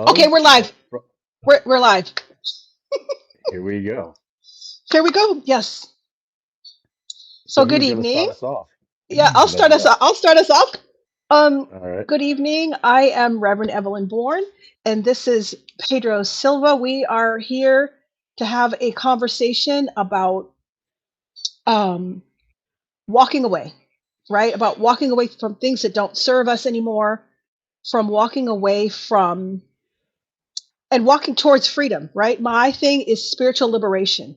Okay, Does we're live. We're live. here we go. Here we go. Yes. So So good who's gonna evening. start us off? Yeah, I'll Let's start us. go. I'll start us off. Um, All right. Good evening. I am Reverend Evelyn Bourne, and this is Pedro Silva. We are here to have a conversation about um, walking away, right? About walking away from things that don't serve us anymore, from walking away from and walking towards freedom, right? My thing is spiritual liberation.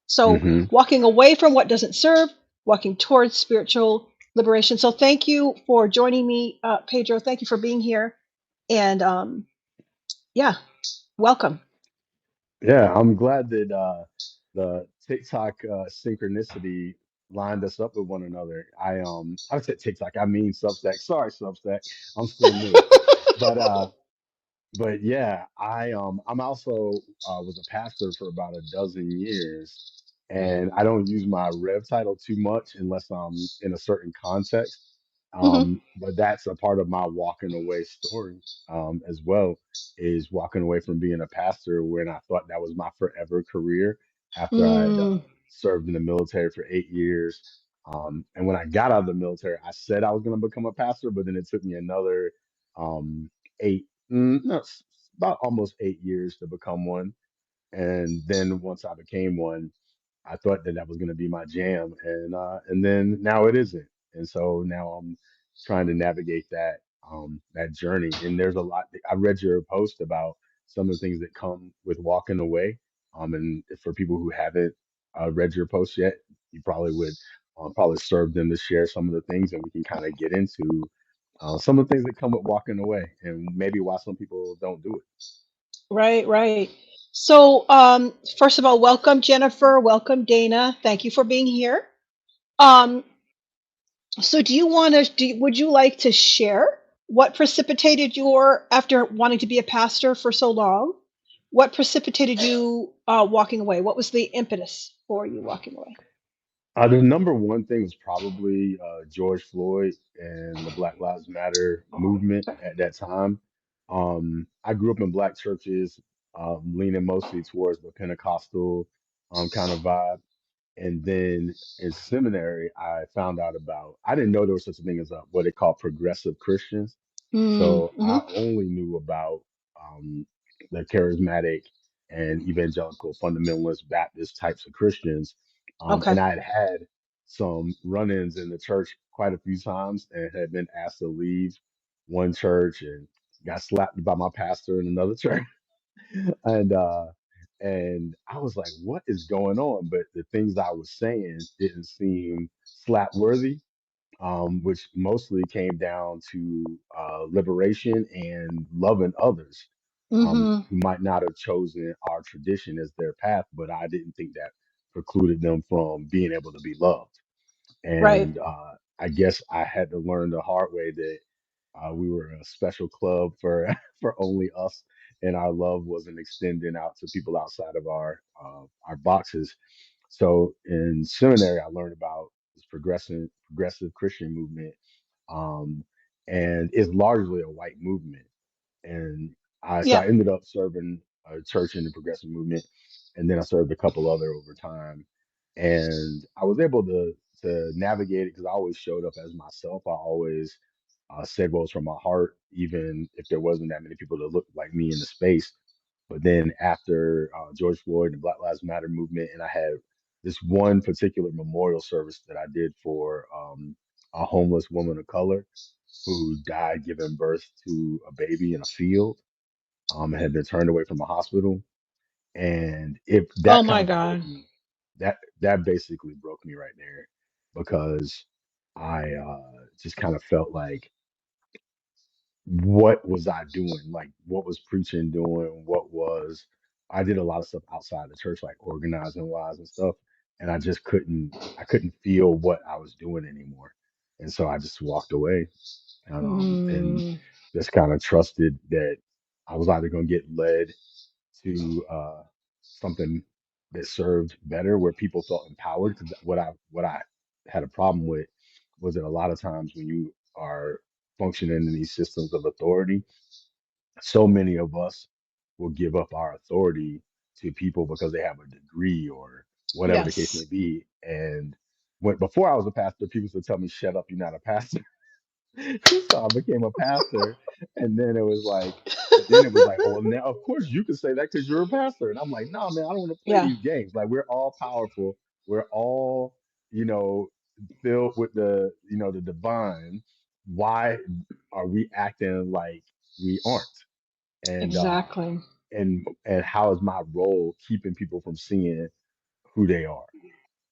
So Mm-hmm. walking away from what doesn't serve, walking towards spiritual liberation. So thank you for joining me, Pedro. Thank you for being here. And yeah, welcome. Yeah, I'm glad that the TikTok synchronicity lined us up with one another. I said TikTok, I mean Substack. Sorry, Substack. I'm still new. But yeah, I'm also was a pastor for about a dozen years, and I don't use my rev title too much unless I'm in a certain context. Hmm. But that's a part of my walking away story as well, is walking away from being a pastor when I thought that was my forever career after I had Mm, served in the military for 8 years. And when I got out of the military, I said I was going to become a pastor, but then it took me another um, eight, no, about almost 8 years to become one. And then once I became one, I thought that that was going to be my jam, and then now it isn't. And so now I'm trying to navigate that journey. And there's a lot. I read your post about some of the things that come with walking away. And for people who haven't read your post yet, you probably would probably serve them to share some of the things, and we can kind of get into some of the things that come with walking away, and maybe why some people don't do it. right, right. So first of all, welcome Jennifer. Welcome Dana. Thank you for being here. Um, So do you want to would you like to share what precipitated your after wanting to be a pastor for so long? What precipitated you walking away? What was the impetus for you walking away? The number one thing was probably George Floyd and the Black Lives Matter movement at that time. I grew up in black churches, leaning mostly towards the Pentecostal kind of vibe. And then in seminary, I found out about, I didn't know there was such a thing as what they call progressive Christians. So Mm-hmm. I only knew about the charismatic and evangelical fundamentalist Baptist types of Christians. Okay. And I had some run-ins in the church quite a few times and had been asked to leave one church and got slapped by my pastor in another church. And I was like, what is going on? But the things I was saying didn't seem slap worthy, which mostly came down to liberation and loving others, Mm-hmm. who might not have chosen our tradition as their path, but I didn't think that precluded them from being able to be loved. Right. And I guess I had to learn the hard way that we were a special club for for only us, and our love wasn't extending out to people outside of our boxes. So in seminary, I learned about this progressive Christian movement, um, and it's largely a white movement. And I Yeah. ended up serving a church in the progressive movement, and then I served a couple other over time, and I was able to navigate it because I always showed up as myself. I always said what was from my heart, even if there wasn't that many people that looked like me in the space. But then after George Floyd and the Black Lives Matter movement, and I had this one particular memorial service that I did for a homeless woman of color who died giving birth to a baby in a field, and had been turned away from a hospital. And if Oh that kind my of broke God. me, that basically broke me right there because I just kind of felt like, what was I doing? Like, what was preaching doing? What was I did a lot of stuff outside the church, like organizing wise and stuff, and I couldn't feel what I was doing anymore, and so I just walked away, and Mm, just kind of trusted that I was either going to get led to something that served better, where people felt empowered. Because what I had a problem with was that a lot of times when you are functioning in these systems of authority, so many of us will give up our authority to people because they have a degree or whatever the case may Yes. be. And before I was a pastor, people used to tell me, "Shut up, you're not a pastor." So I became a pastor, and then it was like, oh, well, now of course you can say that because you're a pastor, and I'm like, no, man, I don't want to play Yeah. these games. Like we're all powerful, we're all, you know, filled with the divine. Why are we acting like we aren't? And Exactly. and how is my role keeping people from seeing who they are?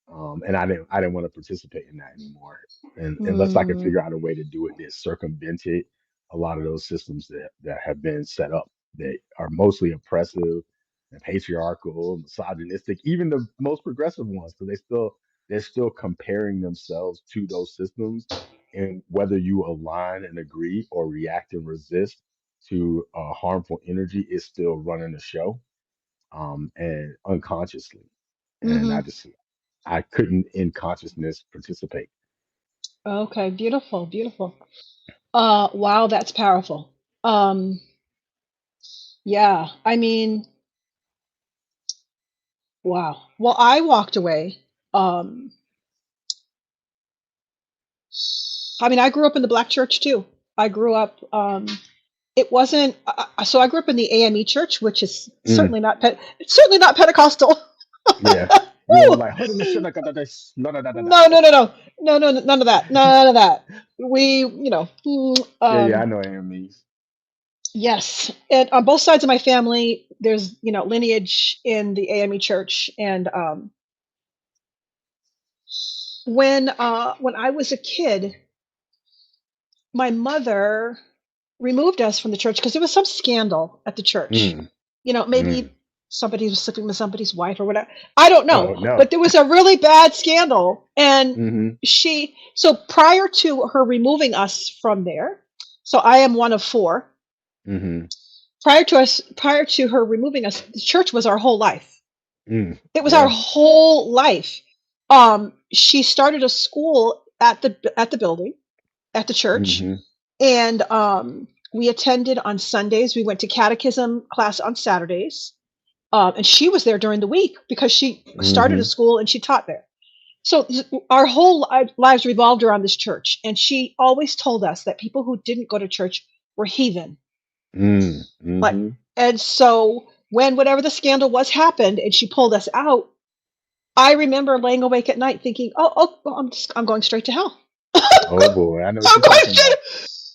And I didn't want to participate in that anymore. And unless I could Mm, figure out a way to do it that circumvented a lot of those systems that have been set up that are mostly oppressive and patriarchal, misogynistic, even the most progressive ones, because they're still comparing themselves to those systems, and whether you align and agree or react and resist to harmful energy is still running the show, and unconsciously. And hmm I couldn't in consciousness participate. Okay. Beautiful. Beautiful. Wow, that's powerful. Um, yeah. I mean, wow. Well, I walked away. Um, I mean, I grew up in the black church too. I grew up. It wasn't. So I grew up in the AME church, which is Mm, it's certainly not Pentecostal. yeah. You weren't Woo! like, no, no, no, no, no. No, no, no, no, no, no, none of that. None of that. We, Yeah, yeah, I know enemies. yes, and on both sides of my family, there's lineage in the AME church, and when I was a kid, my mother removed us from the church because there was some scandal at the church. Mm, Maybe mm. somebody was sleeping with somebody's wife or whatever. I don't know, Oh no. but there was a really bad scandal, and Mm-hmm. so prior to her removing us from there, so I am one of four. Mm-hmm. Prior to her removing us, the church was our whole life. Mm. It was our Yeah. whole life. She started a school at the building, at the church, Mm-hmm. and we attended on Sundays. We went to catechism class on Saturdays, and she was there during the week because she started a Mm-hmm. school and she taught there. So our whole lives revolved around this church, and she always told us that people who didn't go to church were heathen. Mm. Like, Mm-hmm. and so when whatever the scandal was happened, and she pulled us out, I remember laying awake at night thinking, "Oh, well, I'm going straight to hell. Oh boy, I know what I'm you're going talking about. straight,"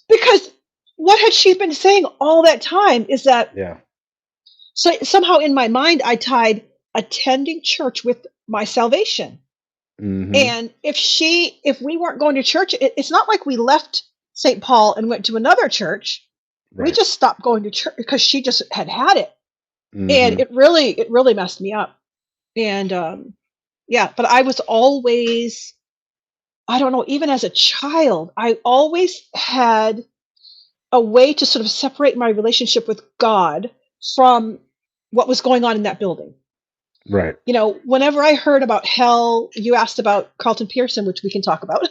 because what had she been saying all that time is that, Yeah. so somehow in my mind I tied attending church with my salvation. Mm-hmm. And if we weren't going to church, it's not like we left St. Paul and went to another church. We Right. just stopped going to church because she just had it, and Mm-hmm. it really messed me up. And yeah, but I was always, I don't know, even as a child, I always had a way to sort of separate my relationship with God from what was going on in that building. Right. Whenever I heard about hell, you asked about Carlton Pearson, which we can talk about.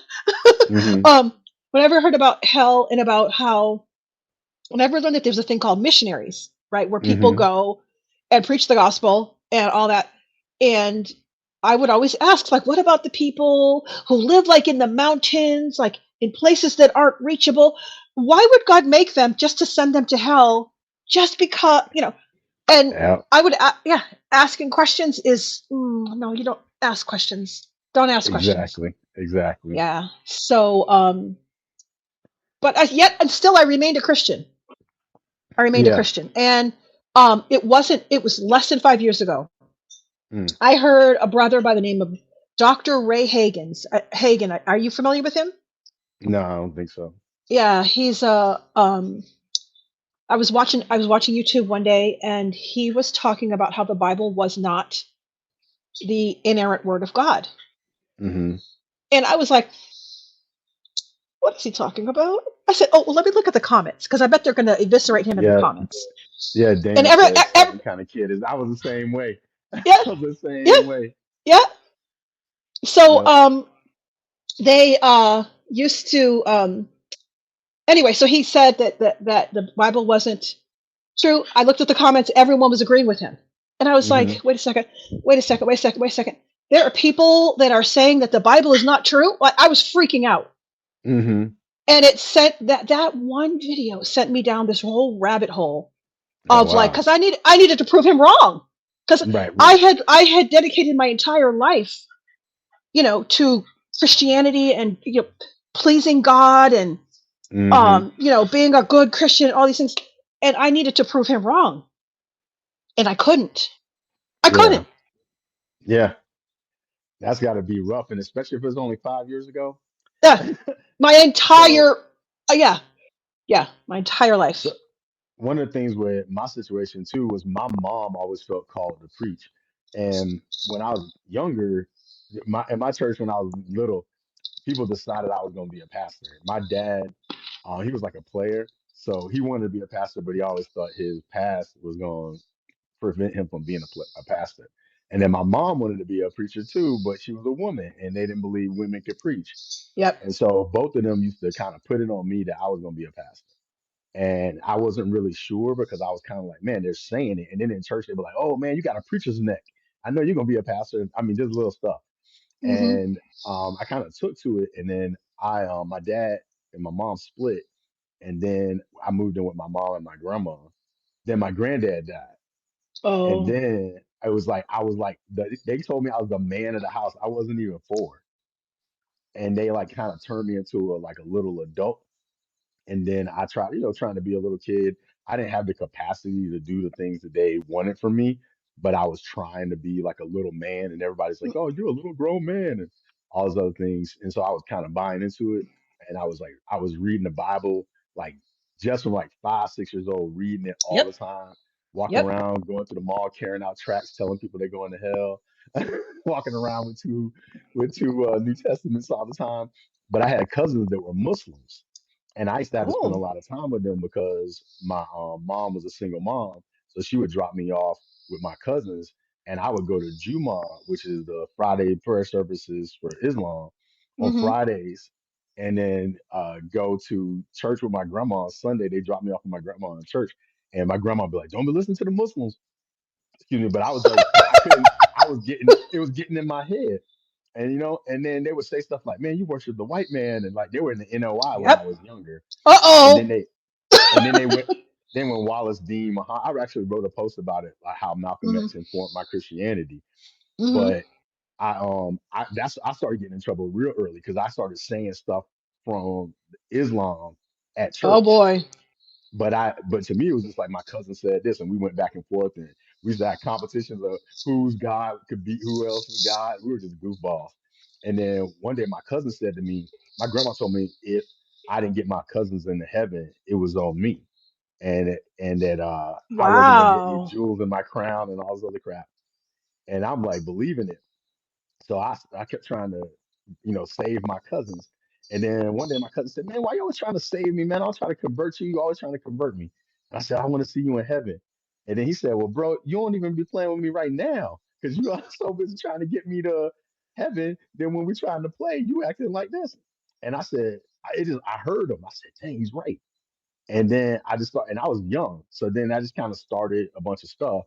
Mm-hmm. um, whenever I heard about hell and about how, whenever I learned that there's a thing called missionaries, right, where people Mm-hmm. go and preach the gospel and all that, and I would always ask, like, what about the people who live like in the mountains, like in places that aren't reachable? Why would God make them just to send them to hell just because? And Yeah. I would, yeah, asking questions is, no, you don't ask questions. Don't ask questions. Exactly. Exactly. Yeah. So, but yet, and still, I remained a Christian. I remained a Yeah. Christian, and it wasn't. It was less than 5 years ago. Mm. I heard a brother by the name of Dr. Ray Hagen. Are you familiar with him? No, I don't think so. Yeah, he's a. I was watching YouTube one day, and he was talking about how the Bible was not the inerrant word of God, Mm-hmm. and I was like, "What's he talking about?" I said, "Oh, well, let me look at the comments because I bet they're going to eviscerate him in the Yeah. comments." Yeah, And Dana said same kind of kid as I was the same way. I yeah, was the yeah, same way. yeah. So Yep. they used to anyway. So he said that the Bible wasn't. True. I looked at the comments, everyone was agreeing with him. And I was Hmm. like, wait a second, wait a second, wait a second, wait a second. There are people that are saying that the Bible is not true. Like, I was freaking out. Hmm. And it sent that one video sent me down this whole rabbit hole Oh of like, wow. because I needed to prove him wrong. Because Right, right. I had dedicated my entire life, to Christianity and pleasing God and Hmm. being a good Christian, all these things. And I needed to prove him wrong. And I couldn't. I Yeah. couldn't. Yeah. That's got to be rough, and especially if it's only 5 years ago. Yeah. My So, entire yeah, yeah, my entire life. so one of the things with my situation too was my mom always felt called to preach, and when I was younger, my in my church when I was little, people decided I was going to be a pastor. My dad, he was like a player, so he wanted to be a pastor, but he always thought his past was going to prevent him from being a pastor. And then my mom wanted to be a preacher too, but she was a woman, and they didn't believe women could preach. Yep. And so both of them used to kind of put it on me that I was going to be a pastor. And I wasn't really sure because I was kind of like, man, they're saying it. And then in church, they'd be like, oh man, you got a preacher's neck. I know you're going to be a pastor. I mean, just little stuff. Mhm. And I kind of took to it. And then my dad and my mom split. And then I moved in with my mom and my grandma. Then my granddad died. And Oh. then I was like, they told me I was the man of the house. I wasn't even four. And they like kind of turned me into like a little adult. And then I tried, trying to be a little kid. I didn't have the capacity to do the things that they wanted from me, but I was trying to be like a little man. And everybody's like, oh, you're a little grown man, and all those other things. And so I was kind of buying into it. And I was like, I was reading the Bible, like just from like 5, 6 years old, reading it all Yep. the time, walking Yep. around, going to the mall, carrying out tracts, telling people they're going to hell, walking around with two New Testaments all the time. But I had cousins that were Muslims, and I used to have to spend a Oh. lot of time with them because my mom was a single mom, so she would drop me off with my cousins, and I would go to Juma, which is the Friday prayer services for Islam, on Mhm. Fridays, and then go to church with my grandma on Sunday. They dropped me off with my grandma in church, and my grandma would be like, "Don't be listening to the Muslims." Excuse me, but I was like, I couldn't. I was getting it was getting in my head, and and then they would say stuff like, "Man, you worship the white man," and like they were in the NOI when I Yep. was younger, and then Uh-oh. they went. Then when Wallace Dean Muhammad, I actually wrote a post about it, like how Malcolm Mhm. X informed my Christianity. Mhm. But I started getting in trouble real early because I started saying stuff from Islam at Oh church. boy. But to me it was just like my cousin said this, and we went back and forth, and we used to have competitions of whose God could beat who else's God. We were just goofballs. And then one day my cousin said to me, my grandma told me if I didn't get my cousins into heaven, it was on me, and that I wasn't gonna get any Wow. jewels in my crown and all this other crap. And I'm like believing it. So I kept trying to, save my cousins. And then one day my cousin said, "Man, why you always trying to save me, man? I'll try to convert you. You always trying to convert me." And I said, "I want to see you in heaven." And then he said, "Well, bro, you don't even be playing with me right now because you are so busy trying to get me to heaven. Then when we're trying to play, you acting like this." And I said, I heard him. I said, "Dang, he's right." And then I just thought, and I was young, so then I just kind of started a bunch of stuff.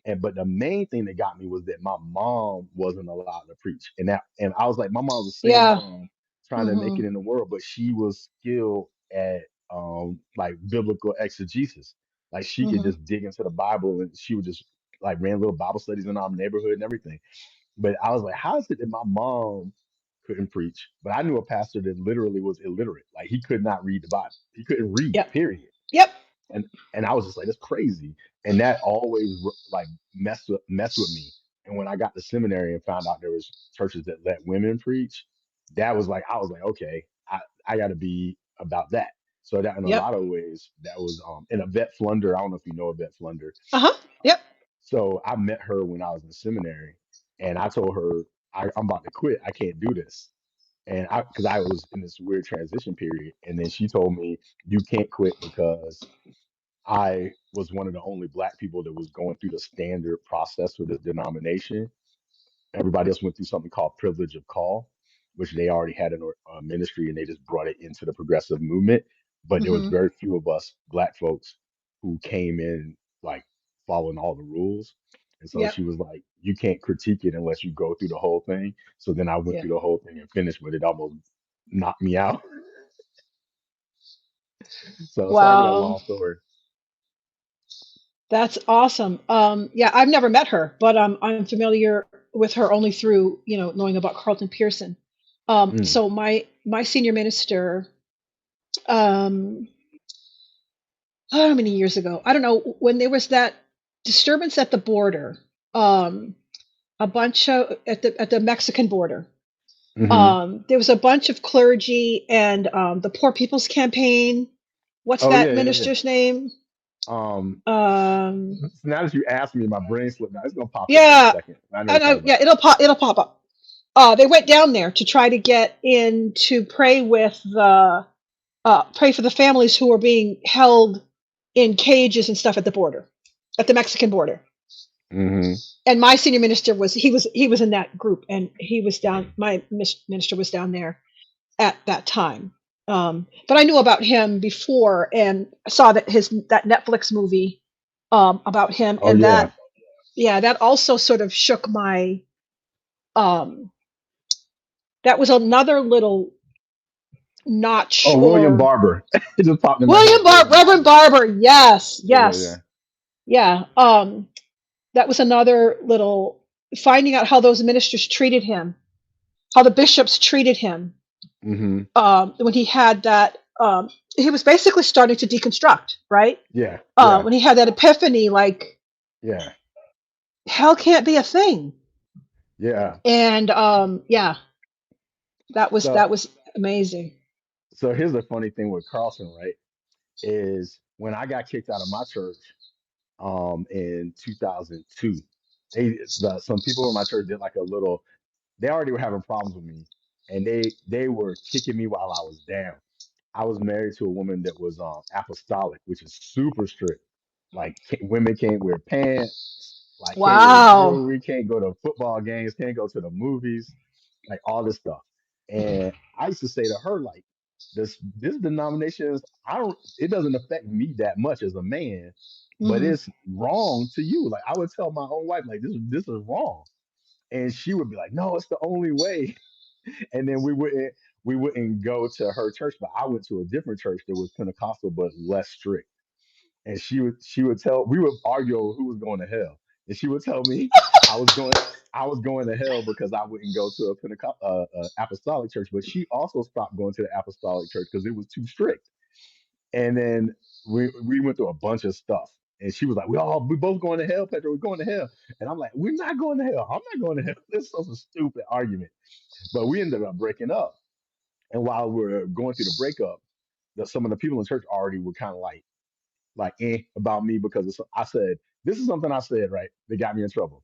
And but the main thing that got me was that my mom wasn't allowed to preach, and I was like, my mom was a single Yeah. mom trying to make it Mhm. in the world, but she was skilled at like biblical exegesis. Like she could Mhm. just dig into the Bible, and she would just like ran little Bible studies in our neighborhood and everything. But I was like, how is it that my mom couldn't preach? But I knew a pastor that literally was illiterate. Like he could not read the Bible. He couldn't read, Yep. period. Yep. And I was just like, that's crazy. And that always like messed with me. And when I got to seminary and found out there was churches that let women preach, that was like I was like, okay, I got to be about that. So that in a Yep. lot of ways, that was and Yvette Flunder. I don't know if you know Yvette Flunder. Uh-huh. Yep. So I met her when I was in seminary, and I told her I'm about to quit. I can't do this, and because I was in this weird transition period, and then she told me you can't quit because I was one of the only black people that was going through the standard process for this denomination. Everybody else went through something called privilege of call, which they already had in a ministry, and they just brought it into the progressive movement. But there was Mhm. very few of us black folks. who came in like following all the rules. And so Yep. she was like, you can't critique it unless you go through the whole thing. So then I went Yeah. through the whole thing and finished, but it almost knocked me out. So sorry for that Wow. long story. That's awesome. Yeah, I've never met her, but I'm familiar with her only through, knowing about Carlton Pearson. Mm. So my senior minister, um, how many years ago? I don't know, when there was that disturbance at the border, um, a bunch of at the Mexican border. Hmm. There was a bunch of clergy and the Poor People's Campaign. What's Oh that yeah, yeah, minister's name? yeah. Um, Now that you asked me, my brain slipped. Now it's gonna pop up in a yeah, second. I never I thought know. about Yeah, it'll pop up. They went down there to try to get in to pray for the families who were being held in cages and stuff at the border, at the Mexican border. that. Hmm. And my senior minister was in that group, and he was down. My minister was down there at that time. But I knew about him before and saw that Netflix movie about him, Oh and yeah. that also sort of shook my. Um, that was another little notch Oh, William or Barber. It just popped in my head. William Reverend Barber. Barber. Yes, Yeah, yeah. yes, yeah. That was another little finding out how those ministers treated him, how the bishops treated him Hmm. when he had that. He was basically starting to deconstruct, right? Yeah, yeah, When he had that epiphany, like yeah, hell can't be a thing, yeah. and yeah, So, that was amazing. so here's the funny thing with Carlson, right? Is when I got kicked out of my church, in 2002, some people in my church did like a little. They already were having problems with me, and they were kicking me while I was down. I was married to a woman that was apostolic, which is super strict. Like women can't wear pants, like can't wear Wow. jewelry, can't go to football games, can't go to the movies, like all this stuff. And I used to say to her, like, this denomination is, I don't, it doesn't affect me that much as a man, but Hmm. it's wrong to you. Like I would tell my own wife, like this is wrong. And she would be like, no, it's the only way. And then we wouldn't go to her church, but I went to a different church that was Pentecostal but less strict. And she would tell, we would argue over who was going to hell, and she would tell me I was going I was going to hell because I wouldn't go to a apostolic church, but she also stopped going to the apostolic church because it was too strict. And then we went through a bunch of stuff. And she was like, we both going to hell, Pedro. We're going to hell. And I'm like, we're not going to hell. I'm not going to hell. This is such a stupid argument. But we ended up breaking up. And while we were going through the breakup, some of the people in church already were kind of like about me because I said, this is something I said, right? That got me in trouble.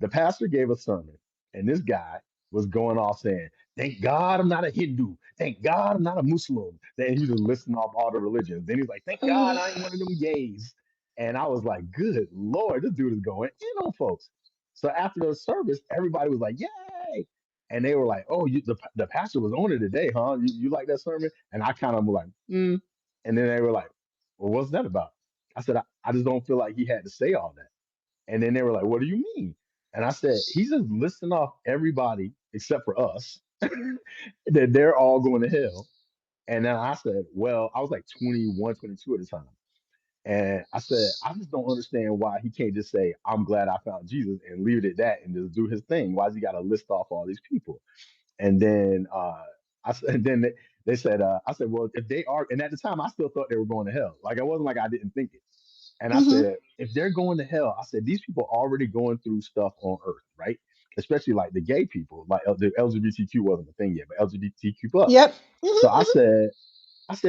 The pastor gave a sermon, and this guy was going off saying, thank God I'm not a Hindu. Thank God I'm not a Muslim. Then he was just listing off all the religions. Then he was like, thank God I ain't one of them gays. And I was like, good Lord, this dude is going in on folks. So after the service, everybody was like, yay. And they were like, oh, the pastor was on it today, huh? You like that sermon? And I kind of was like, mm. And then they were like, well, what's that about? I said, I just don't feel like he had to say all that. And then they were like, what do you mean? And I said, he's just listing off everybody except for us that they're all going to hell. And then I said, well, I was like 21, 22 at the time. And I said, I just don't understand why he can't just say, I'm glad I found Jesus and leave it at that and just do his thing. Why does he got to list off all these people? And then I said, and then they said, I said, well, if they are, and at the time I still thought they were going to hell. Like it wasn't like I didn't think it. And I Hmm. said, if they're going to hell, I said, these people are already going through stuff on earth, right? Especially like the gay people, like the LGBTQ wasn't a thing yet, but LGBTQ plus. Yep. So Hmm. I said,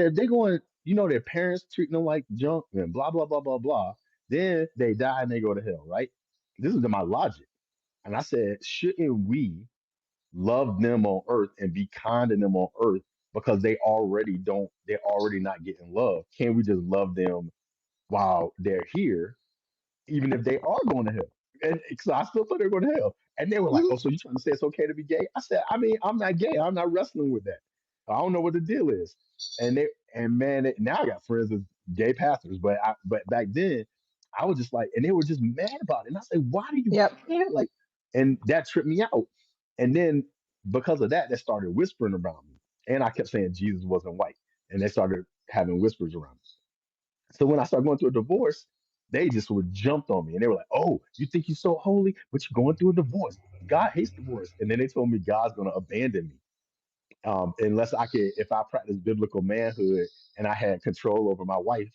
if they're going, their parents treating them like junk and blah, blah, blah, blah, blah, then they die and they go to hell, right? This is my logic. And I said, shouldn't we love them on earth and be kind to them on earth because they're already not getting love? Can we just love them while they're here, even if they are going to hell? And so I still thought they were going to hell. And they were like, oh, Hmm. so you trying to say it's okay to be gay? I said, I mean, I'm not gay. I'm not wrestling with that. I don't know what the deal is. And they and man, now I got friends gay pastors, but back then I was just like, and they were just mad about it. And I said, why do you Yep. care? Like, and that tripped me out. And then because of that, they started whispering around me. And I kept saying Jesus wasn't white. And they started having whispers around me. So when I started going through a divorce, they just would jumped on me and they were like, "Oh, you think you're so holy, but you're going through a divorce. God hates divorce." And then they told me God's going to abandon me unless I could, if I practiced biblical manhood and I had control over my wife,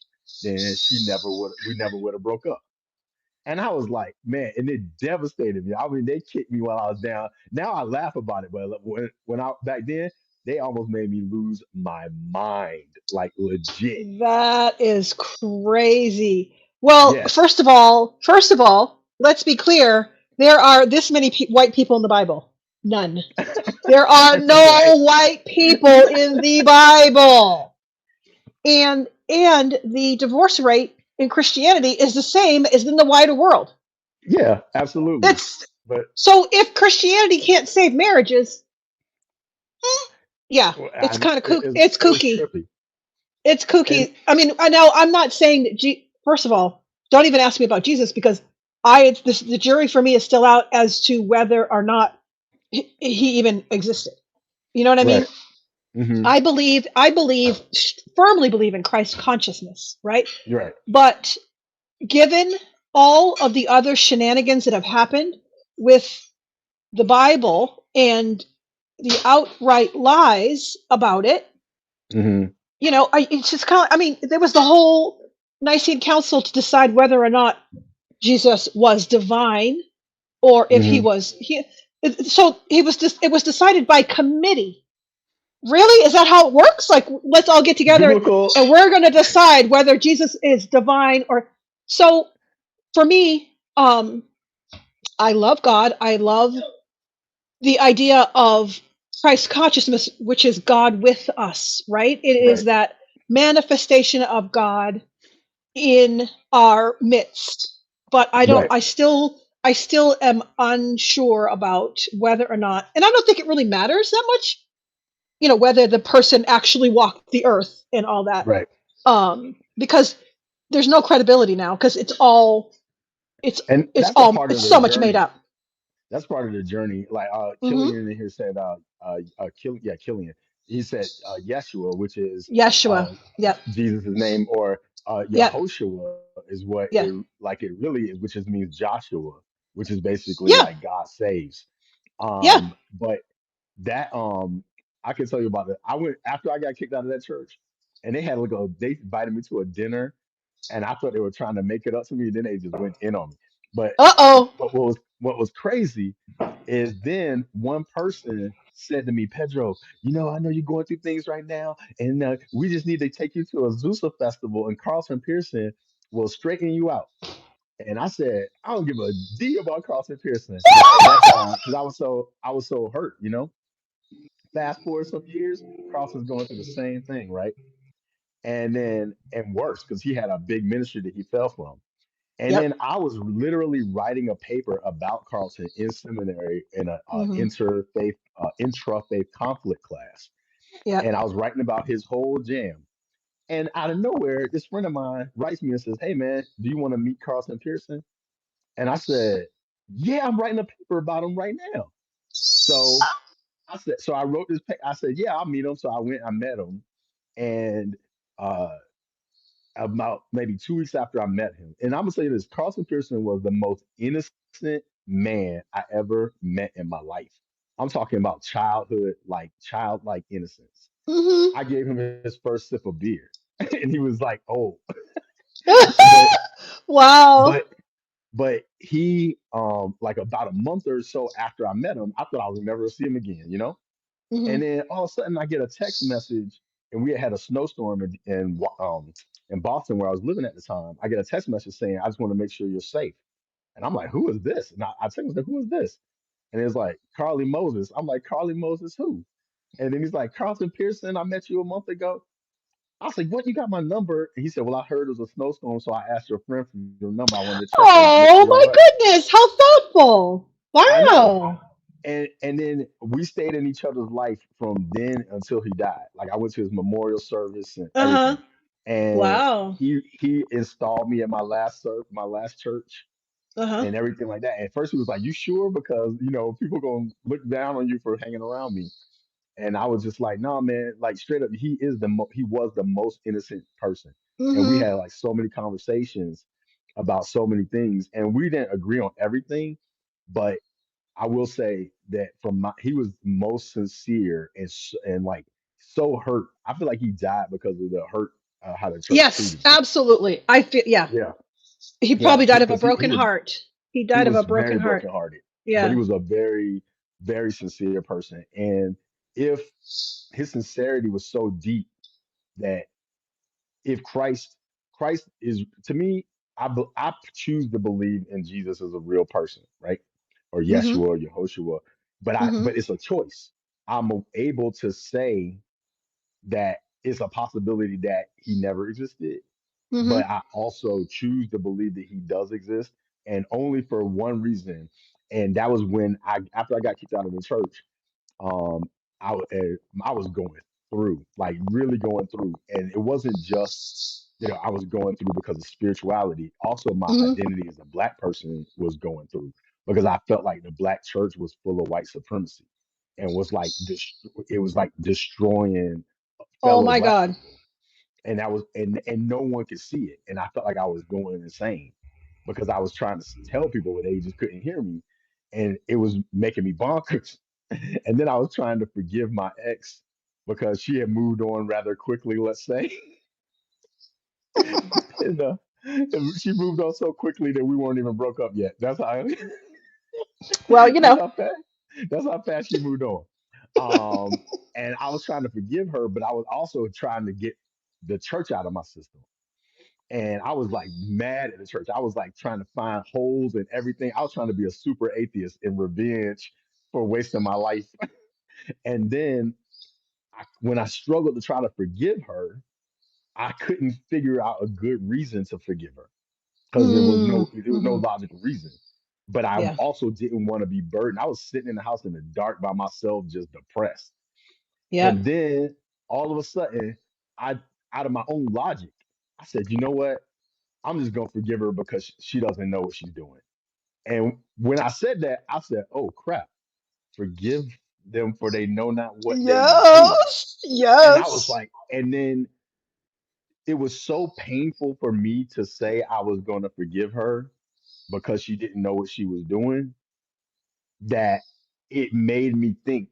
then we never would have broke up. And I was like, man, and it devastated me. I mean, they kicked me while I was down. Now I laugh about it, but when I back then, they almost made me lose my mind, like legit. That is crazy. Well, Yes, first of all, let's be clear. There are this many white people in the Bible. None. There are right. no white people in the Bible. And the divorce rate in Christianity is the same as in the wider world. Yeah, absolutely. It's But so if Christianity can't save marriages, yeah, it's kind of it's it's kooky. trippy. It's And kooky. I mean, I know I'm not saying that. First of all, don't even ask me about Jesus because the jury for me is still out as to whether or not he even existed. You know what I mean? right. Hmm. I firmly believe in Christ consciousness, right? You're right. But given all of the other shenanigans that have happened with the Bible and the outright lies about it, Hmm. it's just kind of, I mean, there was the whole Nicene Council to decide whether or not Jesus was divine or if he Hmm. was, so he was just, it was decided by committee. Really? Is that how it works? Like, let's all get together Biblical. and we're going to decide whether Jesus is divine or, so for me, I love God. I love the idea of Christ consciousness, which is God with us, right? It is Right. that manifestation of God in our midst. But Right. I still am unsure about whether or not, and I don't think it really matters that much, whether the person actually walked the earth and all that. Right. Because there's no credibility now because it's And that's a part it's of the so much made journey. up. That's part of the journey. Like Hmm. Killian in here said Killian. He said Yeshua, which is Yeshua. uh Yep. Jesus' name, or Yep. Yehoshua is what Yeah. it really is, which just means Joshua, which is basically Yeah. like God saves. Yeah. But that I can tell you about it. I went after I got kicked out of that church, and they invited me to a dinner, and I thought they were trying to make it up to me, and then they just went in on me. But Uh-oh. what was crazy is then one person said to me, Pedro, I know you're going through things right now, and we just need to take you to a Zusa festival, and Carlton Pearson will straighten you out. And I said, I don't give a D about Carlton Pearson at that time because I was so hurt. Fast forward some years, Carlton's going through the same thing, right? And worse because he had a big ministry that he fell from. And Yep. then I was literally writing a paper about Carlton in seminary in a Hmm. intra faith conflict class, Yep. and I was writing about his whole jam. And out of nowhere, this friend of mine writes me and says, "Hey man, do you want to meet Carlton Pearson?" And I said, "Yeah, I'm writing a paper about him right now." So so I wrote this. I said, "Yeah, I'll meet him." So I went, I met him, and uh, about maybe 2 weeks after I met him. And I'm gonna say this: Carlton Pearson was the most innocent man I ever met in my life. I'm talking about childhood, like childlike innocence. Hmm. I gave him his first sip of beer, and he was like, "Oh," but Wow. but but he like about a month or so after I met him, I thought I would never see him again. Hmm. And then all of a sudden, I get a text message, and we had a snowstorm in Boston where I was living at the time. I get a text message saying, "I just want to make sure you're safe." And I'm like, "Who is this?" And I text him, like, "Who is this?" And it's like Carly Moses. I'm like, "Carly Moses, who?" And then he's like, "Carlton Pearson. I met you a month ago." I was like, "What? You got my number?" And he said, "Well, I heard it was a snowstorm, so I asked your friend for your number. I wanted to check and make sure Oh you're all my right." goodness, how thoughtful. I know. Wow. And then we stayed in each other's life from then until he died. Like I went to his memorial service and Uh-huh. everything. and Wow. he installed me at my last church Uh-huh. and everything like that. At first he was like, "You sure?" Because people gonna look down on you for hanging around me. And I was just like, "No, man, like straight up, he was the most innocent person." And we Mhm. had like so many conversations about so many things, and we didn't agree on everything, but I will say that he was most sincere and like so hurt. I feel like he died because of the hurt, how the church Yes, treated him. absolutely. I feel, yeah. Yeah, He yeah, probably died of a because he broken heart. He he died of a was broken very heart. brokenhearted, but he Yeah. was a very very sincere person. And if his sincerity was so deep that if Christ is to me, I choose to believe in Jesus as a real person, right? Or Mhm. Yeshua or Yehoshua, Mhm. but it's a choice. I'm able to say that it's a possibility that he never existed, but Mhm. I also choose to believe that he does exist, and only for one reason. And that was when after I got kicked out of the church, um, I was going through, like really going through, and it wasn't just I was going through because of spirituality. Also, my Mhm. identity as a black person was going through because I felt like the black church was full of white supremacy and was like it was like destroying Oh fellow my black God. people, and that was and no one could see it, and I felt like I was going insane because I was trying to tell people, but they just couldn't hear me, and it was making me bonkers. And then I was trying to forgive my ex because she had moved on rather quickly, let's say. and, and she moved on so quickly that we weren't even broke up yet. Well, That's how fast she moved on. And I was trying to forgive her, but I was also trying to get the church out of my system. And I was like mad at the church. I was like trying to find holes in everything. I was trying to be a super atheist in revenge for wasting my life. And then when I struggled to try to forgive her, I couldn't figure out a good reason to forgive her because mm, there was no mhm. logical reason. But I Yeah. also didn't want to be burdened. I was sitting in the house in the dark by myself, just depressed. Yep. And then all of a sudden, I out of my own logic, I said, you know what? I'm just gonna forgive her because she doesn't know what she's doing. And when I said that, I said, "Oh crap! Forgive them for they know not what they do." Yes. And I was Yes. like, and then it was so painful for me to say I was going to forgive her because she didn't know what she was doing that it made me think,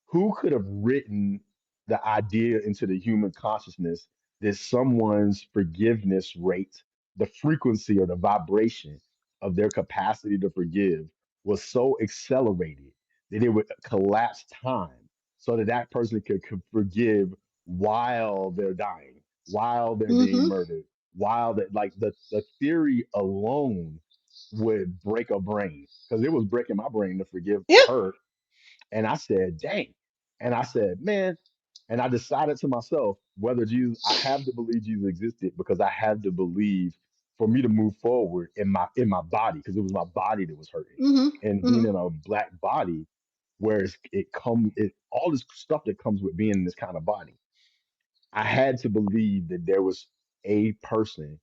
who could have written the idea into the human consciousness that someone's forgiveness rate, the frequency or the vibration of their capacity to forgive was so accelerated that it would collapse time so that that person could forgive while they're dying, while they're being Mhm. murdered, while that like the theory alone would break a brain because it was breaking my brain to forgive Yeah. her. And I said, dang. And I said, man, and I decided to myself whether I have to believe Jesus existed because I have to believe for me to move forward in my body, because it was my body that was hurting. Mhm. And being Mhm. in a black body, whereas it all this stuff that comes with being in this kind of body. I had to believe that there was a person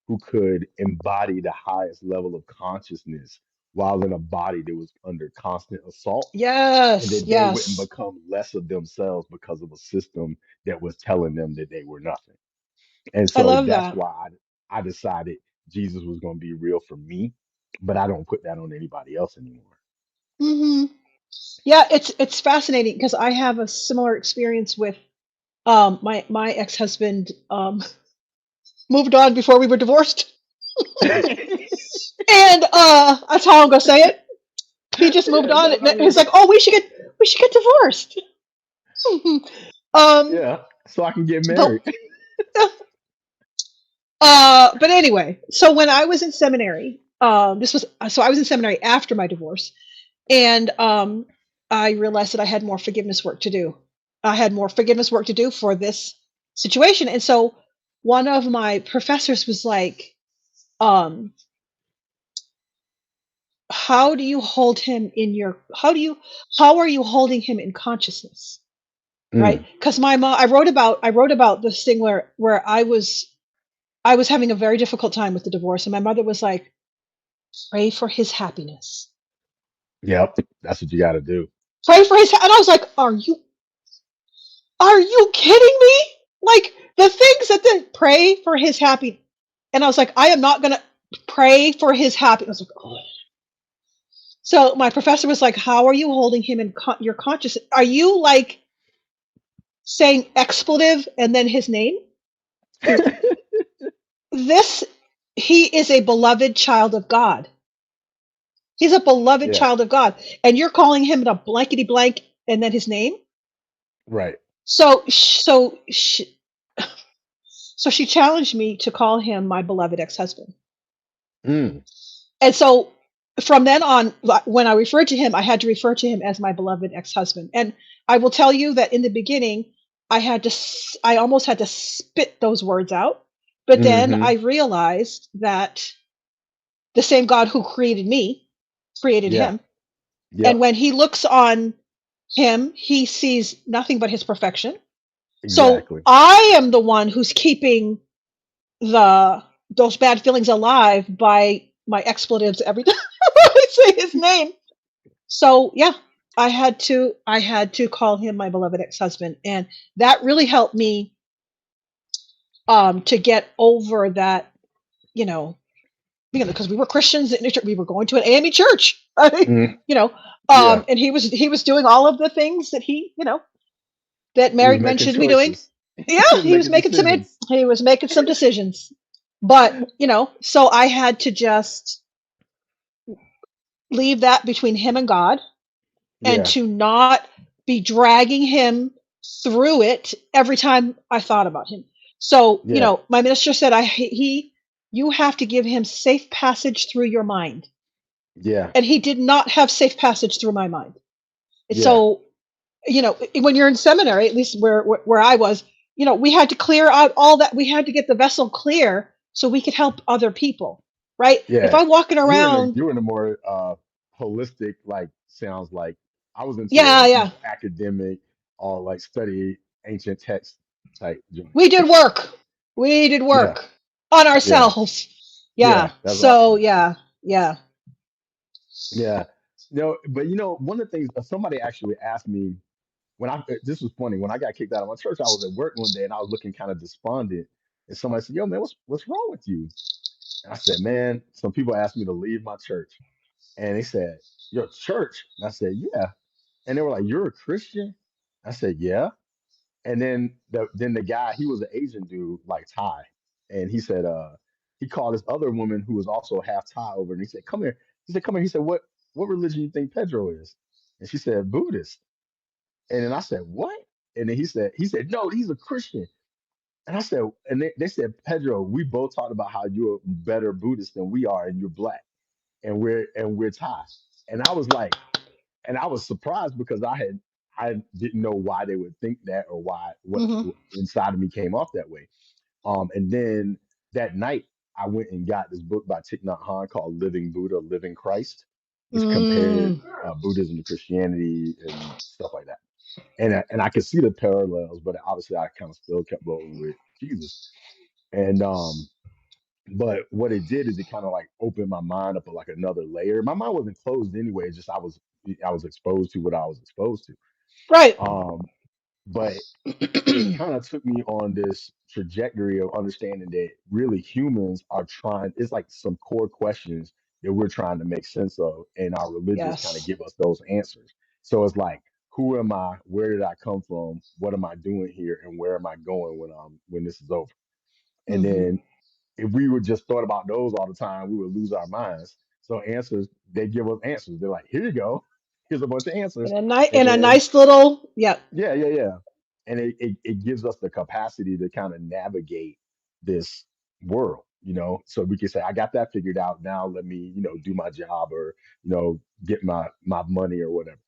who could embody the highest level of consciousness while in a body that was under constant assault, and Yes. that they wouldn't Yes. become less of themselves because of a system that was telling them that they were nothing. And I so love that's that. why I decided Jesus was going to be real for me, but I don't put that on anybody else anymore. Mhm. Yeah, it's fascinating because I have a similar experience with my ex-husband moved on before we were divorced. And that's how I'm gonna say it. He just moved Yeah, on. that's And how you. he's like, "Oh, we should get divorced." um, Yeah, so I can get but married. but anyway, so when I was in seminary, this was so I was in seminary after my divorce, and I realized that I had more forgiveness work to do. I had more forgiveness work to do for this situation, and so one of my professors was like, um, "How do you hold him in your? How are you holding him in consciousness?" right? Mm. Because my mom, I wrote about this thing where I was having a very difficult time with the divorce, and my mother was like, "Pray for his happiness. Yep. That's what you got to do. Pray for his." And I was like, are you kidding me? Like the things that then pray for his happy, and I was like, I am not gonna pray for his happy. I was like, oh. So my professor was like, "How are you holding him in your conscious? Are you like saying expletive and then his name? Because this, he is a beloved child of God. He's a beloved Yeah. child of God, and you're calling him a blankety blank and then his name. Right. So, so she challenged me to call him my beloved ex-husband. Mm. And so from then on, when I referred to him, I had to refer to him as my beloved ex-husband. And I will tell you that in the beginning, I almost had to spit those words out. But then Hmm. I realized that the same God who created me created Yeah. him. And Yep. when he looks on him, he sees nothing but his perfection. So Exactly. I am the one who's keeping the those bad feelings alive by my expletives every time I say his name. So yeah, I had to call him my beloved ex-husband, and that really helped me to get over that, you know, because we were Christians, we were going to an AME church, right? Mm. You know, Yeah. and he was doing all of the things that that He was married men making should be doing. choices. Yeah, He was making decisions. he was making some decisions. But, so I had to just leave that between him and God, and Yeah. to not be dragging him through it every time I thought about him. So, Yeah. my minister said, you have to give him safe passage through your mind. Yeah. And he did not have safe passage through my mind. Yeah. So, when you're in seminary, at least where I was, we had to clear out all that. We had to get the vessel clear so we could help other people, right? If Yeah. I'm walking around, You were in a more holistic, like sounds like I was yeah, into, yeah, academic or like study ancient text type joint. we did work. We did Yeah. work on Yeah. ourselves. Yeah. Yeah. That's So awesome. yeah, yeah. Yeah. But one of the things somebody actually asked me when this was funny, when I got kicked out of my church, I was at work one day and I was looking kind of despondent. And somebody said, "Yo, man, what's wrong with you?" And I said, "Man, some people asked me to leave my church." And they said, "Your church?" And I said, "Yeah." And they were like, "You're a Christian?" I said, "Yeah." And then the guy, he was an Asian dude, like Thai. And he said, he called this other woman who was also half Thai over, and he said, "Come here." He said, "Come here." He said, "What religion you think Pedro is?" And she said, "Buddhist." And then I said, "What?" And then he said, "No, he's a Christian." And I said, and they said, "Pedro, we both talked about how you're a better Buddhist than we are, and you're black, and we're Thai." And I was like, and I was surprised because I didn't know why they would think that or why what Hmm. inside of me came off that way. And then that night I went and got this book by Thich Nhat Hanh called Living Buddha, Living Christ, which compared Mm, Buddhism to Christianity and stuff like that. And I could see the parallels, but obviously I kind of still kept rolling with Jesus. And but what it did is it kind of like opened my mind up like another layer. My mind wasn't closed anyway, it's just I was exposed to what I was exposed to. right. Um, but it kind of took me on this trajectory of understanding that really humans are trying, it's like some core questions that we're trying to make sense of, and our religions kind of Yes. give us those answers. So it's like, who am I? Where did I come from? What am I doing here? And where am I going when this is over? And Hmm. then if we would just thought about those all the time, we would lose our minds. So answers, they give us answers. They're like, here you go. Here's a bunch of answers. In And a then nice little, yeah. yeah, yeah, yeah. And it gives us the capacity to kind of navigate this world, so we can say, I got that figured out. Now let me, do my job or, get my money or whatever.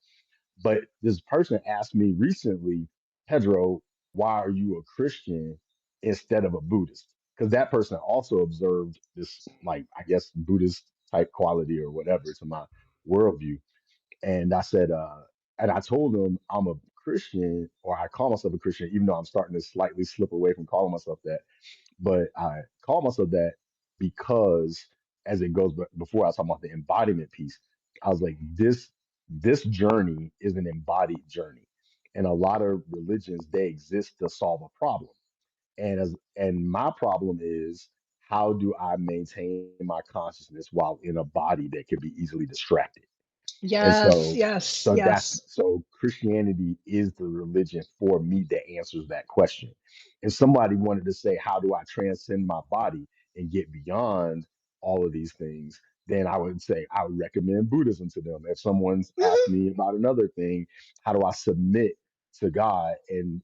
But this person asked me recently, Pedro, why are you a Christian instead of a Buddhist? Because that person also observed this, like, I guess, Buddhist type quality or whatever to my worldview. And I said, and I told him I'm a Christian, or I call myself a Christian, even though I'm starting to slightly slip away from calling myself that. But I call myself that because as it goes, but before I was talking about the embodiment piece, I was like, this journey is an embodied journey. And a lot of religions, they exist to solve a problem. And my problem is, how do I maintain my consciousness while in a body that could be easily distracted? And Yes, so, yes, so yes. Christianity is the religion for me that answers that question. If somebody wanted to say, how do I transcend my body and get beyond all of these things? Then I would say I would recommend Buddhism to them. If someone's asked Mhm. me about another thing, how do I submit to God and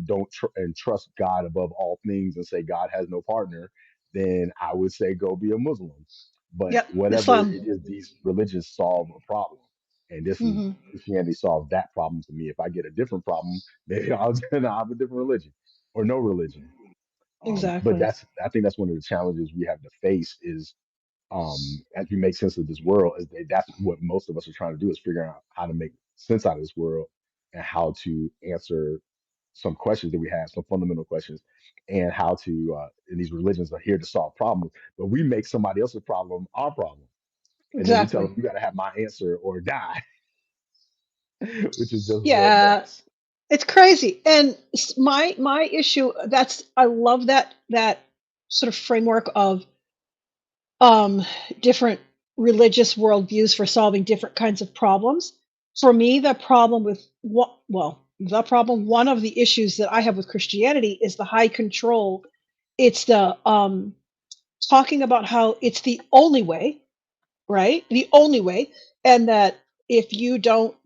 don't trust God above all things and say God has no partner? Then I would say go be a Muslim. But Yep, whatever Islam. it is, these religions solve a problem, and this is Hmm. Christianity solved that problem for me. If I get a different problem, maybe I'll have a different religion or no religion. But Exactly. I think that's one of the challenges we have to face is as we make sense of this world. That's what most of us are trying to do, is figure out how to make sense out of this world and how to answer some questions that we have, some fundamental questions, and how to. And these religions are here to solve problems, but we make somebody else's problem our problem, and then we tell Exactly. them you got to have my answer or die, which is just more Yeah, mess. it's crazy. And my issue, that's I love that sort of framework of um different religious worldviews for solving different kinds of problems. For me, the problem with what well, the problem, one of the issues that I have with Christianity is the high control. It's the talking about how it's the only way, right? The only way, and that if you don't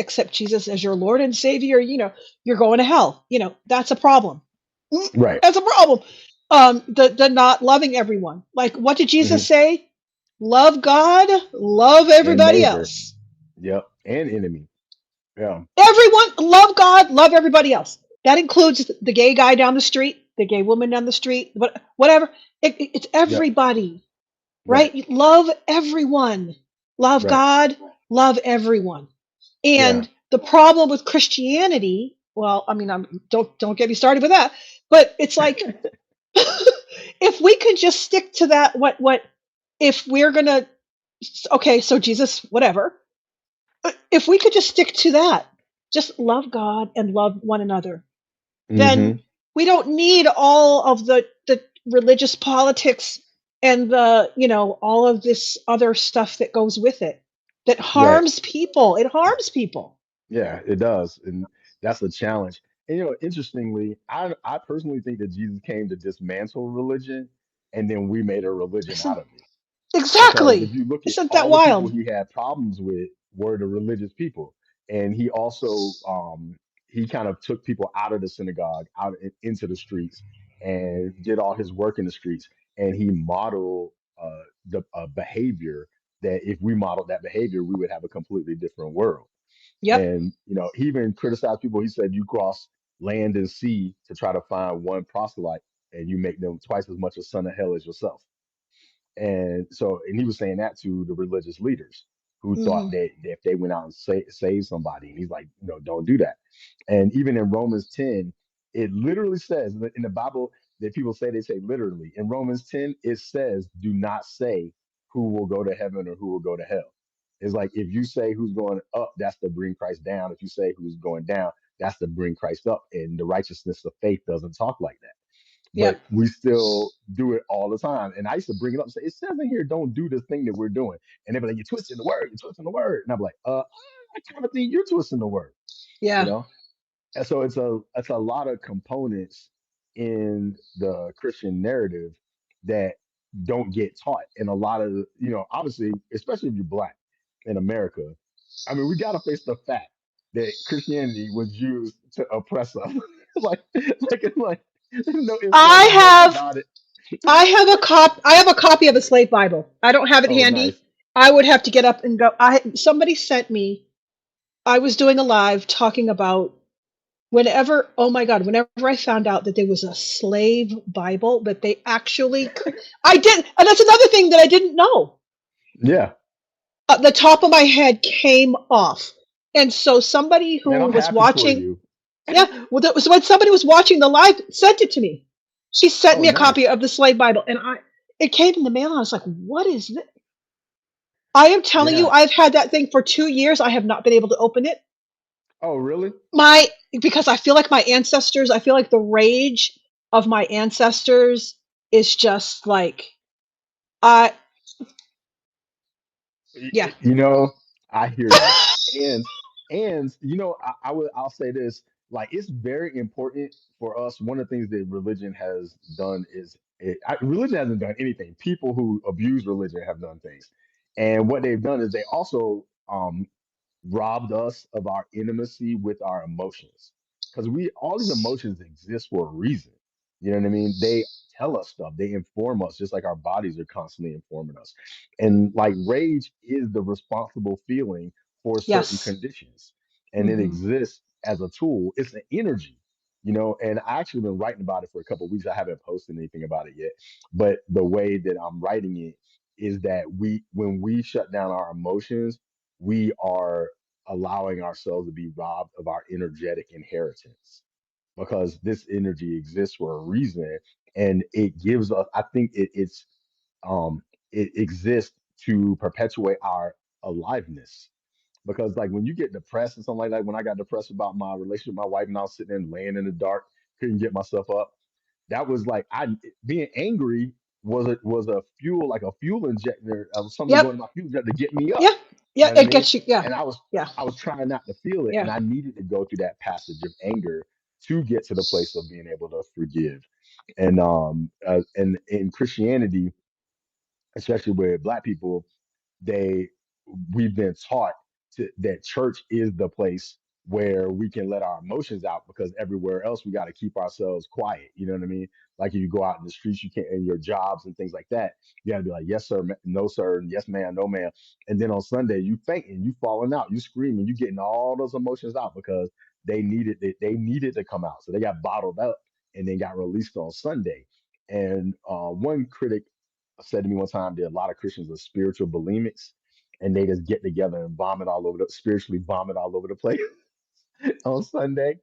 accept Jesus as your Lord and Savior, you're going to hell. That's a problem. Mm, Right. That's a problem. The not loving everyone. Like, what did Jesus Hmm. say? Love God, love And everybody neighbor. else. Yep. And enemy. Yeah. Everyone, love God, love everybody else. That includes the gay guy down the street, the gay woman down the street, whatever. It's Yep. everybody, Right. right? Love everyone. Love Right. God, love everyone. Yeah. And the problem with Christianity, well, I mean, don't get me started with that, but it's like if we could just stick to that, what if we're gonna okay, so Jesus, whatever. If we could just stick to that, just love God and love one another, then Hmm. we don't need all of the religious politics and all of this other stuff that goes with it that Right. harms people. It harms people. Yeah, it does. And that's a challenge. And interestingly, I personally think that Jesus came to dismantle religion and then we made a religion out Isn't of it. Because if exactly? you look at Isn't that all the people wild? he had problems with were the religious people. And he also he kind of took people out of the synagogue, into the streets, and did all his work in the streets. And he modeled the behavior that if we modeled that behavior, we would have a completely different world. Yep. And he even criticized people. He said, "You cross land and sea to try to find one proselyte, and you make them twice as much a son of hell as yourself." And so, and he was saying that to the religious leaders who thought Hmm. that if they went out and save somebody, and he's like, no, don't do that. And even in Romans 10, it literally says in the Bible that people say, they say literally. In Romans 10, it says, do not say who will go to heaven or who will go to hell. It's like if you say who's going up, that's to bring Christ down. If you say who's going down, that's to bring Christ up. And the righteousness of faith doesn't talk like that, but Yep. we still do it all the time. And I used to bring it up and say, it says in here, don't do this thing that we're doing. And they'd be like, you're twisting the word, you're twisting the word. And I'm like, I kind of think you're twisting the word, you Yeah. know? And so it's a lot of components in the Christian narrative that don't get taught. And a lot of, obviously, especially if you're black in America, I mean, we gotta face the fact that Christianity was used to oppress us. Like, no ifs, I ands, or buts have about it. I have a copy of the Slave Bible. I don't have it Oh, nice. handy. I would have to get up and go. Somebody sent me. I was doing a live talking about whenever, oh my God, whenever I found out that there was a slave Bible that they actually I did, and that's another thing that I didn't know. Yeah. The top of my head came off. And so somebody Man, who I'm was happy for watching, you. yeah, well, that was when somebody was watching the live sent it to me. She sent Oh, me a copy nice. of the Slave Bible, and it came in the mail, and I was like, "What is this?" I am telling you, Yeah. I've had that thing for 2 years. I have not been able to open it. Oh, really? My Because I feel like my ancestors. I feel like the rage of my ancestors is just like, I yeah, You know, I hear you. And I'll say this, like it's very important for us. One of the things that religion has done is religion hasn't done anything. People who abuse religion have done things. And what they've done is they also robbed us of our intimacy with our emotions. Because we all these emotions exist for a reason. You know what I mean? They tell us stuff, they inform us, just like our bodies are constantly informing us. And like rage is the responsible feeling for certain yes, conditions. And it hmm exists as a tool. It's an energy, and I actually been writing about it for a couple of weeks. I haven't posted anything about it yet. But the way that I'm writing it is that when we shut down our emotions, we are allowing ourselves to be robbed of our energetic inheritance because this energy exists for a reason, and it gives us, I think um it exists to perpetuate our aliveness. Because like when you get depressed and something like that, when I got depressed about my relationship with my wife and I was sitting there laying in the dark, couldn't get myself up, that was like I being angry was a fuel, like a fuel injector of something yep, going in my fuel injector to get me up. yeah, You yeah. know what I It mean? gets you. Yeah, And I was yeah, I was trying not to feel it, yeah. and I needed to go through that passage of anger to get to the place of being able to forgive. And in Christianity, especially with Black people, they we've been taught that church is the place where we can let our emotions out, because everywhere else we got to keep ourselves quiet. You know what I mean? Like if you go out in the streets, you can't, in your jobs and things like that, you got to be like, yes sir, no sir, and yes ma'am, no ma'am. And then on Sunday you fainting, you falling out, you screaming, you getting all those emotions out because they needed to come out, so they got bottled up and then got released on Sunday. And one critic said to me one time that a lot of Christians are spiritual bulimics, and they just get together and vomit all over the spiritually vomit all over the place on Sunday.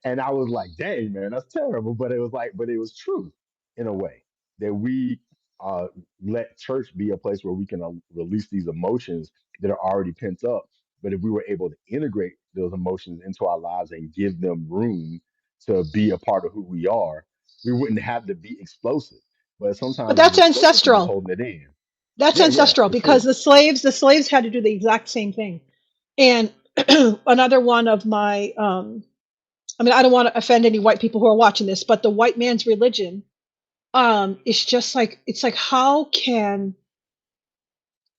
And I was like, dang, man, that's terrible. But it was true in a way that we uh, let church be a place where we can release these emotions that are already pent up. But if we were able to integrate those emotions into our lives and give them room to be a part of who we are, we wouldn't have to be explosive. But But sometimes the that's explosive thing is ancestral. holding it in. That's Yeah, yeah, ancestral for because sure. the slaves had to do the exact same thing. And another one of my, I mean, I don't want to offend any white people who are watching this, but the white man's religion, is just like, it's like, how can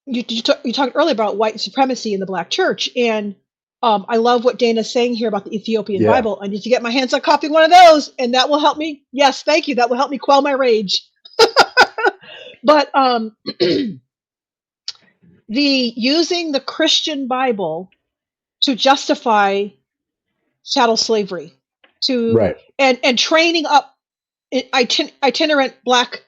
you talked earlier about white supremacy in the black church, and I love what Dana's saying here about the Ethiopian Yeah, Bible. I need to get my hands on copying one of those, and that will help me. Yes, thank you. That will help me quell my rage. But the using the Christian Bible to justify chattel slavery, to right, and training up itinerant black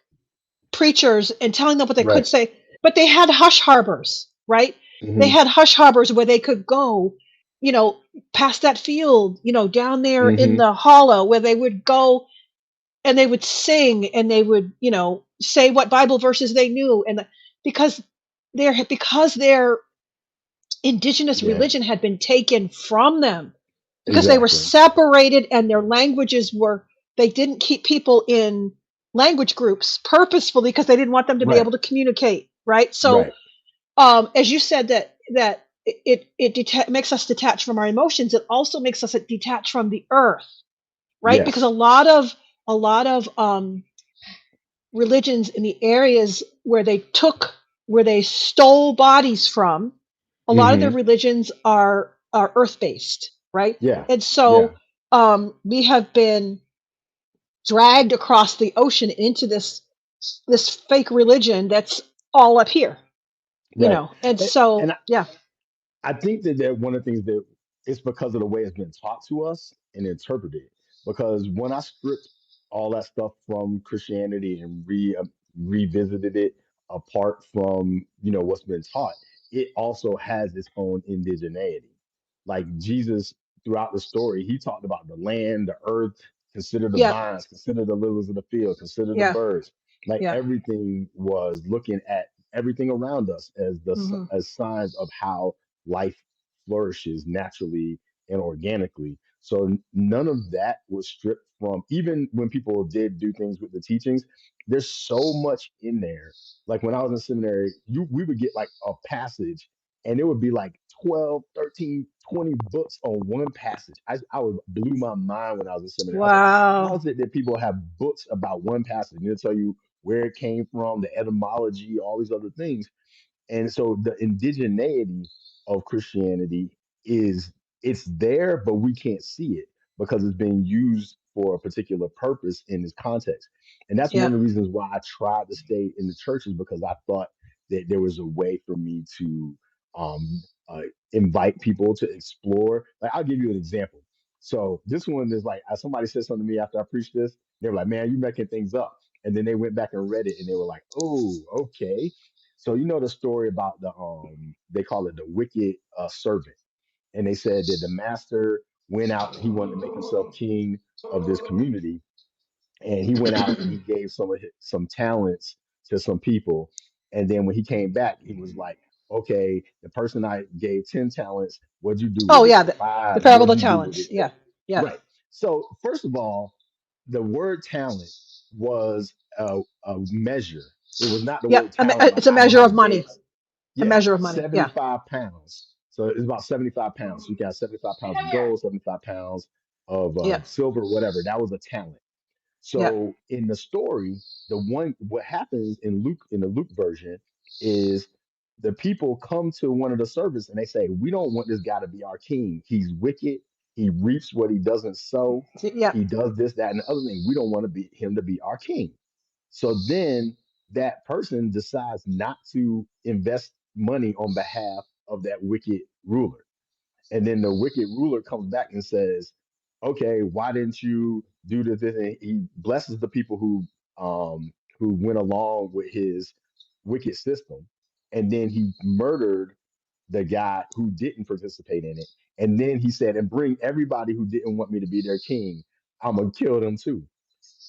preachers and telling them what they could right. say, but they had hush harbors, right? They Hmm. had hush harbors where they could go, you know, past that field, down there in Hmm. the hollow, where they would go and they would sing and they would, say what Bible verses they knew, and their indigenous Yeah, religion had been taken from them, because they were exactly. separated, and their languages were, they didn't keep people in language groups purposefully because they didn't want them to be Right, able to communicate, right? So right. as you said, that makes us detach from our emotions, it also makes us detach from the earth, right? Because Yes. a lot of religions in the areas where they stole bodies from, a lot of their Hmm. religions are earth based, right? Yeah, And yeah, so we have been dragged across the ocean into this fake religion that's all up here, right. and And so yeah. I think that one of the things that it's because of the way it's been taught to us and interpreted. Because when I stripped all that stuff from Christianity and revisited it apart from what's been taught, it also has its own indigeneity. like Jesus throughout the story, he talked about the land, the earth, consider the Yep. vines, consider the lilies of the field, consider the Yeah. birds. Like Yeah. everything was looking at everything around us as Hmm. as signs of how life flourishes naturally and organically. So none of that was stripped from, even when people did do things with the teachings, there's so much in there. Like when I was in seminary, we would get like a passage and it would be like 12, 13, 20 books on one passage. I was blew my mind when I was in seminary. I was like, how Wow. is it that people have books about one passage? And they'll tell you where it came from, the etymology, all these other things. And so the indigeneity of Christianity is, it's there, but we can't see it because it's being used for a particular purpose in this context. And that's one Yep. of the reasons why I tried to stay in the churches, because I thought that there was a way for me to um, uh, invite people to explore. Like I'll give you an example. So this one is like, somebody said something to me after I preached this. They were like, "Man, you making things up." And then they went back and read it, and they were like, "Oh, okay." So you know the story about the they call it the wicked servant, and they said that the master went out, he wanted to make himself king of this community, and he went out and he gave some talents to some people, and then when he came back, he was like, "Okay, the person I gave 10 talents, what'd you do Oh with it? yeah, the Five, parable what'd of you do with talents. it?" Yeah. Yeah. Right. So first of all, the word talent was a measure. It was not the Yep. word talent like It's a I know measure how to of money. dance. A Yeah, measure of money. Yeah. 75 pounds. So it's about 75 pounds. You got 75 pounds of gold, 75 pounds of Yep. silver, whatever. That was a talent. Yep. So in the story, what happens in Luke, in the Luke version, is the people come to one of the servants and they say, "We don't want this guy to be our king. He's wicked. He reaps what he doesn't sow. He Yep. does this, that, and the other thing. We don't want to be him to be our king." So then that person decides not to invest money on behalf of that wicked ruler. And then the wicked ruler comes back and says, "Okay, why didn't you do this?" And he blesses the people who went along with his wicked system. And then he murdered the guy who didn't participate in it. And then he said, "And bring everybody who didn't want me to be their king. I'm gonna kill them too."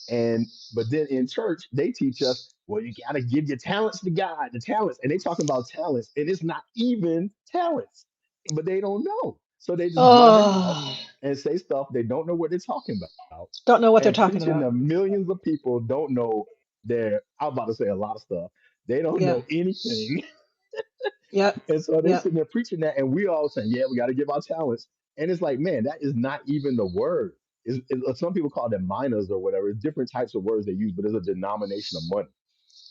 And but then in church, they teach us, well, you gotta give your talents to God, the talents. And they talking about talents, and it's not even talents, but they don't know. So they just run their mouth Oh, and say stuff they don't know what they're talking about. don't know what they're And talking preaching about. to millions of people don't know their, I'm about to say a lot of stuff. They don't Yeah. know anything. Yep. And so they Yep. sitting there preaching that, and we all saying, "Yeah, we got to give our talents." And it's like, man, that is not even the word. Some people call them minors or whatever. It's different types of words they use, but it's a denomination of money,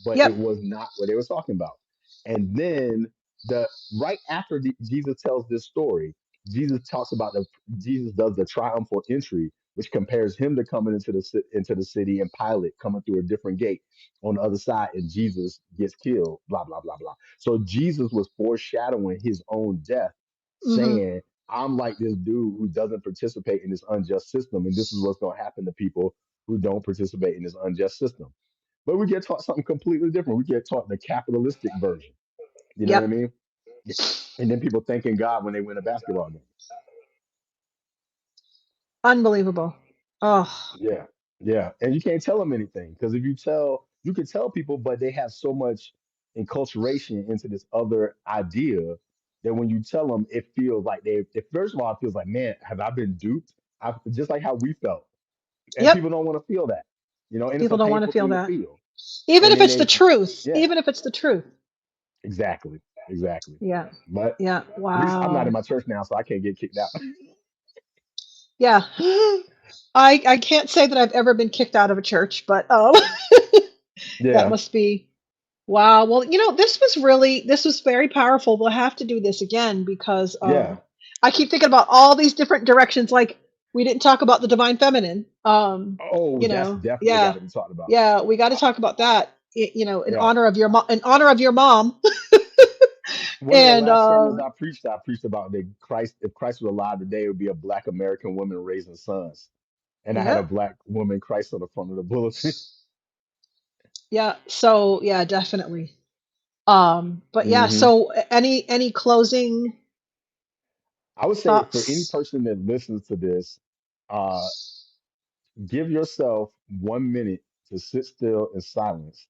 but it Yep. was not what they were talking about. And then the right after Jesus tells this story, Jesus talks about Jesus does the triumphal entry, which compares him to coming into into the city and Pilate coming through a different gate on the other side, and Jesus gets killed. Blah blah blah blah. So Jesus was foreshadowing his own death, Hmm. saying, "I'm like this dude who doesn't participate in this unjust system, and this is what's going to happen to people who don't participate in this unjust system." But we get taught something completely different. We get taught the capitalistic version. You know what I Yep. mean? And then people thanking God when they win a basketball game. Unbelievable. Oh. Yeah, yeah. And you can't tell them anything because if you tell, you can tell people, but they have so much enculturation into this other idea that when you tell them, it feels like first of all, it feels like, man, have I been duped? Just like how we felt. And Yep. people don't want to feel that, and it's a People don't want to painful feel thing to that. feel. Even And if then it's the they, truth. yeah, Even if it's the truth. exactly, exactly. Yeah. But Yeah. at least I'm not in Wow. my church now, so I can't get kicked out. Yeah. I can't say that I've ever been kicked out of a church, but that Yeah, must be wow. Well, this was very powerful. We'll have to do this again because yeah. I keep thinking about all these different directions. Like we didn't talk about the divine feminine. Oh, that's definitely got Yeah, to be talked about. yeah, we got to talk about that. In Yeah. honor of in honor of your mom. One of the And last sermons I preached about that Christ, if Christ was alive today, it would be a black American woman raising sons. And I had a yep, black woman Christ on the front of the bulletin. yeah. So yeah, definitely. But yeah. Hmm. So any closing? I would say for any Thoughts? person that listens to this, uh, give yourself 1 minute to sit still in silence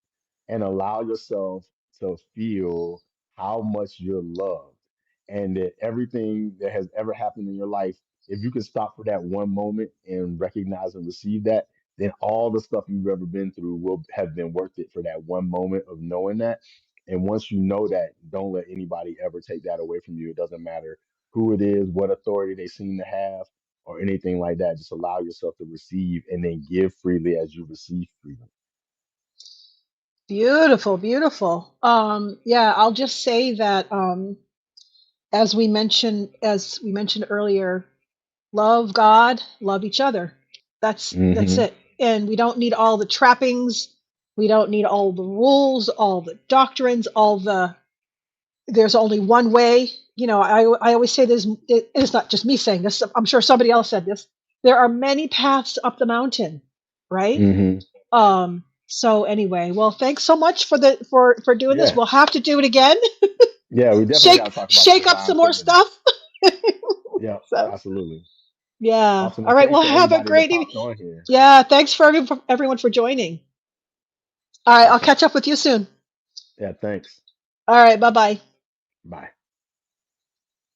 and allow yourself to feel how much you're loved, and that everything that has ever happened in your life, if you can stop for that one moment and recognize and receive that, then all the stuff you've ever been through will have been worth it for that one moment of knowing that. And once you know that, don't let anybody ever take that away from you. It doesn't matter who it is, what authority they seem to have, or anything like that. Just allow yourself to receive and then give freely as you receive freely. Beautiful, beautiful. Yeah, I'll just say that as we mentioned earlier, love God, love each other. That's Hmm. it. And we don't need all the trappings. We don't need all the rules, all the doctrines, all the there's only one way. I always say this, it's not just me saying this. I'm sure somebody else said this. There are many paths up the mountain, right? Hmm. So anyway, well, thanks so much for doing this. Yeah. We'll have to do it again. Yeah. We definitely got shake to talk about the shake up divine some more feminine. stuff. Yeah. So Absolutely. yeah. Awesome. All Well, right. thanks Well, to have a everybody that great evening. popped on here. Yeah. Thanks for everyone for joining. All right. I'll Awesome. catch up with you soon. Yeah. Thanks. All right. Bye bye. Bye.